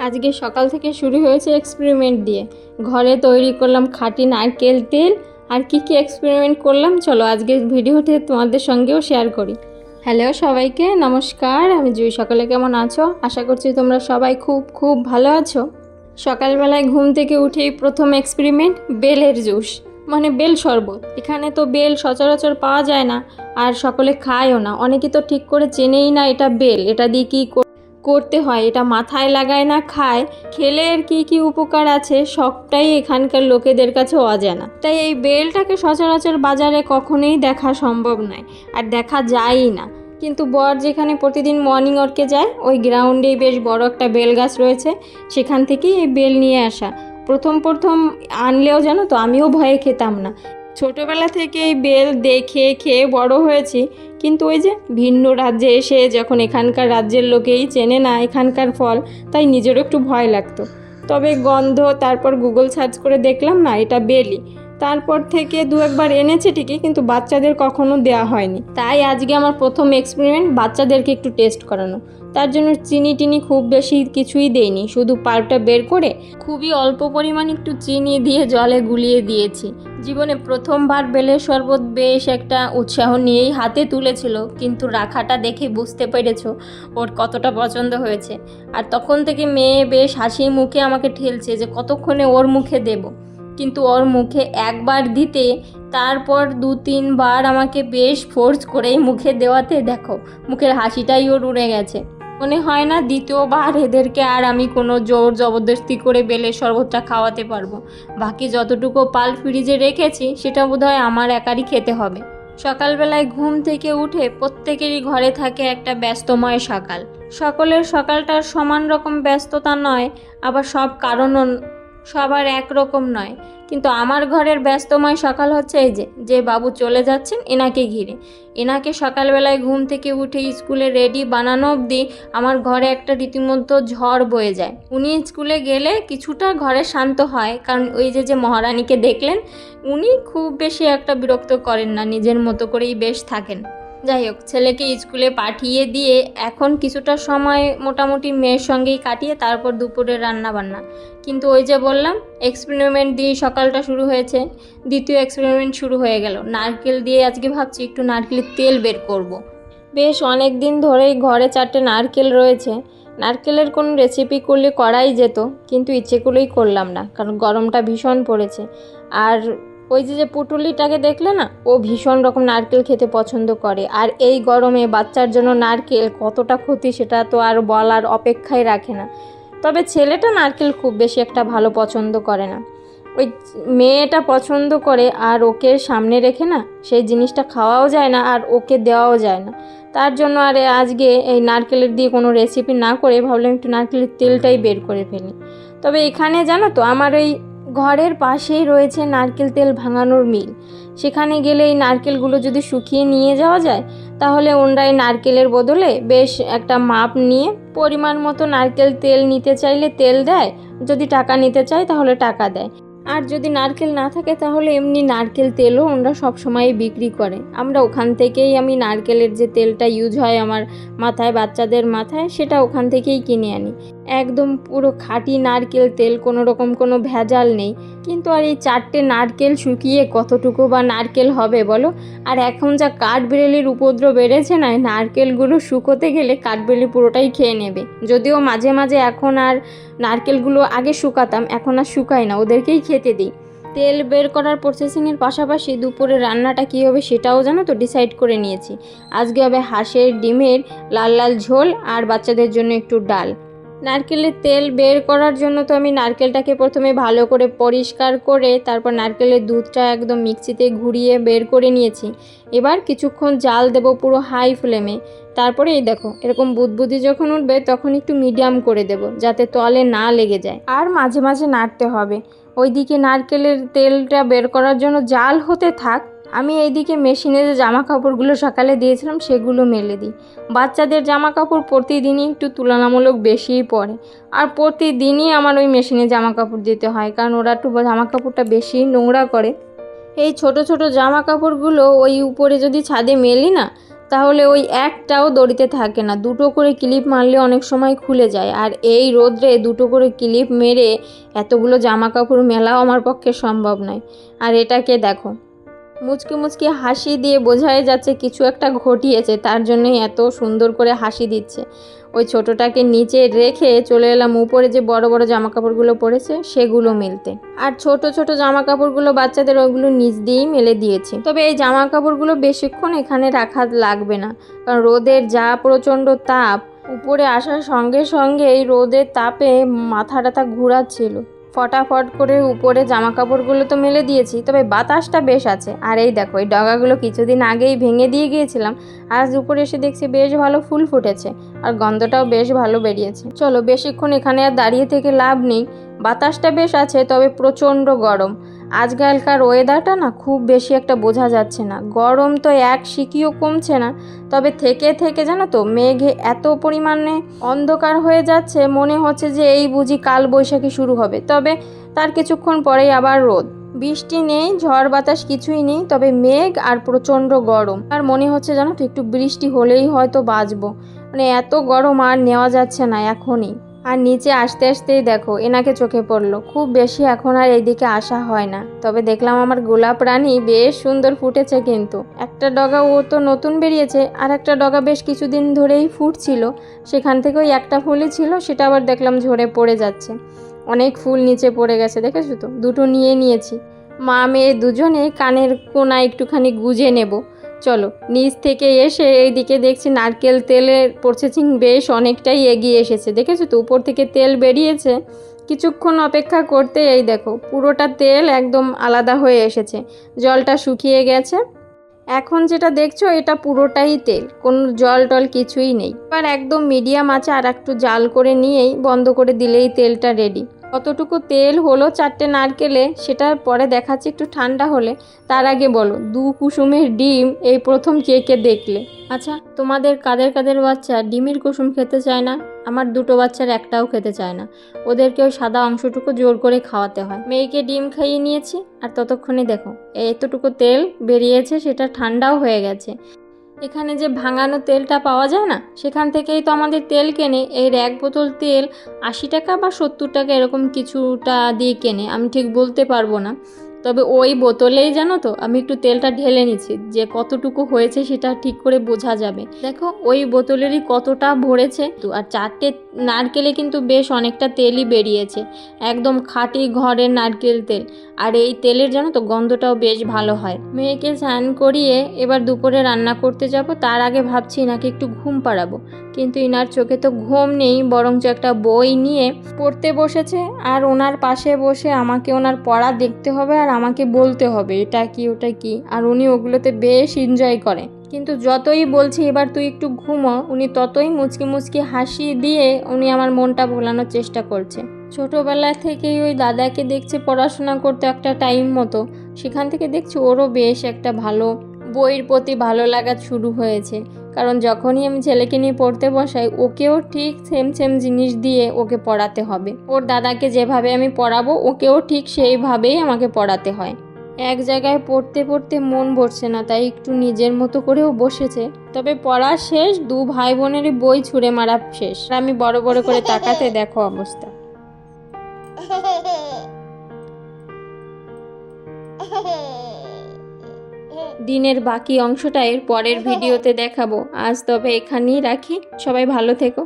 আজকে সকাল থেকে শুরু হয়েছে এক্সপেরিমেন্ট দিয়ে। ঘরে তৈরি করলাম খাঁটি নারকেল তেল। আর কি এক্সপেরিমেন্ট করলাম চলো আজকের ভিডিওতে তোমাদের সঙ্গেও শেয়ার করি। হ্যালো সবাইকে নমস্কার, আমি জুই। সকালে কেমন আছো? আশা করছি তোমরা সবাই খুব ভালো আছো। সকালবেলায় ঘুম থেকে উঠেই প্রথম এক্সপেরিমেন্ট বেলের জুস, মানে বেল শরবত। এখানে তো বেল সচরাচর পাওয়া যায় না, আর সকলে খায়ও না। অনেকে তো ঠিক করে চেনেই না এটা বেল, এটা দিয়ে কী করতে হয়, এটা মাথায় লাগায় না খায়। খেলে এর কী উপকার আছে সবটাই এখানকার লোকেদের কাছে অজানা। তাই এই বেলটাকে সচরাচর বাজারে কখনোই দেখা সম্ভব নয়, আর দেখা যায়ই না। কিন্তু বর যেখানে প্রতিদিন মর্নিং ওয়ার্কে যায়, ওই গ্রাউন্ডেই বেশ বড় একটা বেল গাছ রয়েছে, সেখান থেকেই এই বেল নিয়ে আসা। প্রথম আনলেও জানো তো আমিও ভয়ে খেতাম না। ছোটোবেলা থেকে এই বেল দেখে খেয়ে বড় হয়েছি, কিন্তু ওই যে ভিন্ন রাজ্যে এসে যখন এখানকার রাজ্যের লোকেই চেনে না এখানকার ফল, তাই নিজেরও একটু ভয় লাগতো। তবে গন্ধ, তারপর গুগল সার্চ করে দেখলাম না এটা বেলই। তারপর থেকে দু একবার এনেছে ঠিকই, কিন্তু বাচ্চাদের কখনো দেওয়া হয়নি। তাই আজকে আমার প্রথম এক্সপেরিমেন্ট বাচ্চাদেরকে একটু টেস্ট করানো। তার জন্য চিনি খুব বেশি কিছুই দেইনি, শুধু পাল্পটা বের করে খুবই অল্প পরিমাণ একটু চিনি দিয়ে জলে গুলিয়ে দিয়েছি। জীবনে প্রথমবার বেলের শরবত বেশ একটা উৎসাহ নিয়েই হাতে তুলেছিল, কিন্তু রাখাটা দেখে বুঝতে পেরেছো ওর কতটা পছন্দ হয়েছে। আর তখন থেকে মেয়ে বেশ হাসি মুখে আমাকে ঠেলছে যে কতক্ষণে ওর মুখে দেব, কিন্তু ওর মুখে একবার দিতে তারপর 2-3 বার আমাকে বেশ ফোর্স করেই মুখে দেওয়াতে দেখো মুখের হাসিটাই ওর উড়ে গেছে। মনে হয় না দ্বিতীয়বার এদেরকে আর আমি কোনো জোর জবরদস্তি করে বেলের শরবতটা খাওয়াতে পারবো। বাকি যতটুকু পাল ফ্রিজে রেখেছি সেটা বোধহয় আমার একারই খেতে হবে। সকালবেলায় ঘুম থেকে উঠে প্রত্যেকেরই ঘরে থাকে একটা ব্যস্তময় সকাল। সকলের সকালটার সমান রকম ব্যস্ততা নয়, আবার সব কারণও সবার একরকম নয়। কিন্তু আমার ঘরের ব্যস্তময় সকাল হচ্ছে এই যে বাবু চলে যাচ্ছেন এনাকে ঘিরে। এনাকে সকালবেলায় ঘুম থেকে উঠে স্কুলে রেডি বানানো অবধি আমার ঘরে একটা রীতিমতো ঝড় বয়ে যায়। উনি স্কুলে গেলে কিছুটা ঘরে শান্ত হয়, কারণ ওই যে মহারানীকে দেখলেন, উনি খুব বেশি একটা বিরক্ত করেন না, নিজের মতো করেই বেশ থাকেন। যাই হোক, ছেলেকে স্কুলে পাঠিয়ে দিয়ে এখন কিছুটা সময় মোটামুটি মেয়ের সঙ্গেই কাটিয়ে তারপর দুপুরে রান্না বান্না। কিন্তু ওই যে বললাম এক্সপেরিমেন্ট দিয়ে সকালটা শুরু হয়েছে, দ্বিতীয় এক্সপেরিমেন্ট শুরু হয়ে গেল। নারকেল দিয়ে আজকে ভাবছি একটু নারকেলের তেল বের করব। বেশ অনেক দিন ধরেই ঘরে 4টে নারকেল রয়েছে। নারকেলের কোনো রেসিপি করলে করাই যেত, কিন্তু ইচ্ছে করেই করলাম না, কারণ গরমটা ভীষণ পড়েছে। আর ওই যে পুটুলিটাকে দেখলে না, ও ভীষণ রকম নারকেল খেতে পছন্দ করে। আর এই গরমে বাচ্চার জন্য নারকেল কতটা ক্ষতি সেটা তো আর বলার অপেক্ষায় রাখে না। তবে ছেলেটা নারকেল খুব বেশি একটা ভালো পছন্দ করে না। ওই মেয়েটা পছন্দ করে, আর ওকে সামনে রেখে না সেই জিনিসটা খাওয়াও যায় না আর ওকে দেওয়াও যায় না। তার জন্য আর আজকে এই নারকেলের দিয়ে কোনো রেসিপি না করে ভাবলাম একটু নারকেলের তেলটাই বের করে ফেলি। তবে এখানে জানো তো আমার ওই ঘরের পাশেই রয়েছে নারকেল তেল ভাঙানোর মিল। সেখানে গেলে এই নারকেলগুলো যদি শুকিয়ে নিয়ে যাওয়া যায়, তাহলে ওনরাই নারকেলের বদলে বেশ একটা মাপ নিয়ে পরিমাণ মতো নারকেল তেল নিতে চাইলে তেল দেয়, যদি টাকা নিতে চায় তাহলে টাকা দেয়। আর যদি নারকেল না থাকে তাহলে এমনি নারকেল তেলও ওনরা সবসময় বিক্রি করে। আমরা ওখান থেকেই, আমি নারকেলের যে তেলটা ইউজ হয় আমার মাথায়, বাচ্চাদের মাথায়, সেটা ওখান থেকেই কিনে আনি। একদম পুরো খাঁটি নারকেল তেল, কোনো রকম কোনো ভেজাল নেই। কিন্তু আর এই 4টে নারকেল শুকিয়ে কতটুকু বা নারকেল হবে বলো? আর এখন যা কাঠবিড়ালির উপদ্রব বেড়েছে না, নারকেলগুলো শুকোতে গেলে কাঠবিড়ালি পুরোটাই খেয়ে নেবে। যদিও মাঝে মাঝে এখন আর নারকেলগুলো আগে শুকাতাম, এখন আর শুকাই না, ওদেরকেই খেতে দিই। তেল বের করার প্রসেসিংয়ের পাশাপাশি দুপুরে রান্নাটা কী হবে সেটাও জানো তো ডিসাইড করে নিয়েছি। আজকে হবে হাঁসের ডিমের লাল ঝোল, আর বাচ্চাদের জন্য একটু ডাল। নারকেলের তেল বের করার জন্য তো আমি নারকেলটাকে প্রথমে ভালো করে পরিষ্কার করে তারপর নারকেলের দুধটা একদম মিক্সিতে ঘুরিয়ে বের করে নিয়েছি। এবার কিছুক্ষণ জাল দেব পুরো হাই ফ্লেমে। তারপরে এই দেখো এরকম বুদবুদি যখন উঠবে তখন একটু মিডিয়াম করে দেব, যাতে তলে না লেগে যায়। আর মাঝে মাঝে নাড়তে হবে। ওইদিকে নারকেলের তেলটা বের করার জন্য জাল হতে থাক, আমি এইদিকে মেশিনে যে জামা কাপড়গুলো সকালে দিয়েছিলাম সেগুলো মেলে দিই। বাচ্চাদের জামা কাপড় প্রতিদিনই একটু তুলনামূলক বেশিই পরে, আর প্রতিদিনই আমার ওই মেশিনে জামা কাপড় দিতে হয়, কারণ ওরা একটু জামা কাপড়টা বেশি নোংরা করে। এই ছোট ছোট জামা কাপড়গুলো ওই উপরে যদি ছাদে মেলি না, তাহলে ওই একটাও দড়িতে থাকে না, দুটো করে ক্লিপ মারলে অনেক সময় খুলে যায়। আর এই রোদ্রে দুটো করে ক্লিপ মেরে এতগুলো জামা কাপড় মেলাও আমার পক্ষে সম্ভব নয়। আর এটাকে দেখো, মুচকি মুচকি হাসি দিয়ে বোঝাই যাচ্ছে কিছু একটা ঘটিয়েছে, তার জন্যই এত সুন্দর করে হাসি দিচ্ছে। ওই ছোটোটাকে নিচে রেখে চলে এলাম উপরে যে বড় বড় জামা কাপড়গুলো পরেছে সেগুলো মেলতে। আর ছোট ছোট জামা কাপড়গুলো বাচ্চাদের ওইগুলো নিচ দিয়েই মেলে দিয়েছি। তবে এই জামা কাপড়গুলো বেশিক্ষণ এখানে রাখা লাগবে না, কারণ রোদের যা প্রচণ্ড তাপ, উপরে আসার সঙ্গে সঙ্গে এই রোদের তাপে মাথা টাথা ঘুরাচ্ছিল। ফটাফট করে উপরে জামা কাপড়গুলো তো মেলে দিয়েছি, তবে বাতাসটা বেশ আছে। আর এই দেখো, এই ডগাগুলো কিছুদিন আগেই ভেঙে দিয়ে গিয়েছিলাম, আজ উপরে এসে দেখছি বেশ ভালো ফুল ফুটেছে আর গন্ধটাও বেশ ভালো বেরিয়েছে। চলো, বেশিক্ষণ এখানে আর দাঁড়িয়ে থেকে লাভ নেই। বাতাসটা বেশ আছে, তবে প্রচণ্ড গরম। আজকালকার ওয়েদারটা না খুব বেশি একটা বোঝা যাচ্ছে না, গরম তো এক শিকিও কমছে না। তবে থেকে থেকে জানো তো, মেঘে এত পরিমাণে অন্ধকার হয়ে যাচ্ছে, মনে হচ্ছে যে এই বুঝি কাল বৈশাখী শুরু হবে। তবে তার কিছুক্ষণ পরেই আবার রোদ। বৃষ্টি নেই, ঝড় বাতাস কিছুই নেই, তবে মেঘ আর প্রচণ্ড গরম। আর মনে হচ্ছে জানো তো, একটু বৃষ্টি হলেই হয়তো বাঁচবো। মানে এত গরম আর নেওয়া যাচ্ছে না এখনই। আর নিচে আসতে আসতেই দেখো, এনাকে চোখে পড়লো। খুব বেশি এখন আর এইদিকে আসা হয় না, তবে দেখলাম আমার গোলাপ রানী বেশ সুন্দর ফুটেছে। কিন্তু একটা ডগা ও তো নতুন বেরিয়েছে, আর একটা ডগা বেশ কিছুদিন ধরেই ফুটছিল, সেখান থেকে ওই একটা ফুলই ছিল, সেটা আবার দেখলাম ঝরে পড়ে যাচ্ছে। অনেক ফুল নিচে পড়ে গেছে, দেখেছো তো, দুটো নিয়েছি। মা মেয়ে দুজনে কানের কোনা একটুখানি গুজে নেব। চলো, নিচ থেকে এসে এইদিকে দেখছি নারকেল তেলের প্রসেসিং বেশ অনেকটাই এগিয়ে এসেছে। দেখেছো তো, উপর থেকে তেল বেরিয়েছে। কিছুক্ষণ অপেক্ষা করতে এই দেখো, পুরোটা তেল একদম আলাদা হয়ে এসেছে, জলটা শুকিয়ে গেছে। এখন যেটা দেখছো এটা পুরোটাই তেল, কোনো জল টল কিছুই নেই। এবার একদম মিডিয়াম আছে আর একটু জাল করে নিয়েই বন্ধ করে দিলেই তেলটা রেডি। কতটুকু তেল হলো 4টে নারকেলে সেটা পরে দেখাচ্ছি একটু ঠান্ডা হলে। তার আগে বলো, 2 কুসুমের ডিম এই প্রথম কে কে দেখলে? আচ্ছা, তোমাদের কাদের কাদের বাচ্চা ডিমের কুসুম খেতে চায় না? আমার দুটো বাচ্চার একটাও খেতে চায় না, ওদেরকে ওই সাদা অংশটুকু জোর করে খাওয়াতে হয়। মেয়েকে ডিম খাইয়ে নিয়েছি, আর ততক্ষণে দেখো এতটুকু তেল বেরিয়েছে, সেটা ঠান্ডাও হয়ে গেছে। এখানে যে ভাঙানো তেলটা পাওয়া যায় না, সেখান থেকেই তো আমাদের তেল কেনে। এর 1 বোতল তেল 80 টাকা বা 70 টাকা এরকম কিছুটা দিয়ে কেনে, আমি ঠিক বলতে পারবো না। তবে ওই বোতলেই জানো তো, আমি একটু তেলটা ঢেলে নিচ্ছি, যে কতটুকু হয়েছে সেটা ঠিক করে বোঝা যাবে। দেখো ওই বোতলেরই কতটা ভরেছে। তো আর 4টে নারকেলে কিন্তু বেশ অনেকটা তেলই বেরিয়েছে, একদম খাঁটি ঘরের নারকেল তেল। আর এই তেলের জানো তো গন্ধটাও বেশ ভালো হয়। মেয়েকে স্নান করিয়ে এবার দুপুরে রান্না করতে যাব। তার আগে ভাবছি নাকি একটু ঘুম পাড়াবো, কিন্তু ইনার চোখে তো ঘুম নেই, বরঞ্চ একটা বই নিয়ে পড়তে বসেছে। আর ওনার পাশে বসে আমাকে ওনার পড়া দেখতে হবে আর আমাকে বলতে হবে এটা কি ওটা কি, আর উনি ওগুলোতে বেশ এনজয় করে। কিন্তু যতই বলছি এবার তুই একটু ঘুমো, উনি ততই মুচকি মুচকি হাসি দিয়ে উনি আমার মনটা ভোলানোর চেষ্টা করছে। ছোটোবেলা থেকেই ওই দাদাকে দেখছে পড়াশোনা করতে একটা টাইম মতো, সেখান থেকে দেখছি ওরও বেশ একটা ভালো বইয়ের প্রতি ভালো লাগা শুরু হয়েছে। কারণ যখনই আমি ছেলেকে নিয়ে পড়তে বসাই, ওকেও ঠিক সেম জিনিস দিয়ে ওকে পড়াতে হবে। ওর দাদাকে যেভাবে আমি পড়াবো, ওকেও ঠিক সেইভাবেই আমাকে পড়াতে হয়। এক জায়গায় পড়তে পড়তে মন ভরছে না, তাই একটু নিজের মতো করেও বসেছে। তবে পড়া শেষ, 2 ভাই বোনেরই বই ছুঁড়ে মারা শেষ। আমি বড় বড় করে তাকাতে দেখো অবস্থা। দিনের বাকি অংশটা এর পরের ভিডিওতে দেখাবো। আজ তবে এখানেই রাখি, সবাই ভালো থেকো।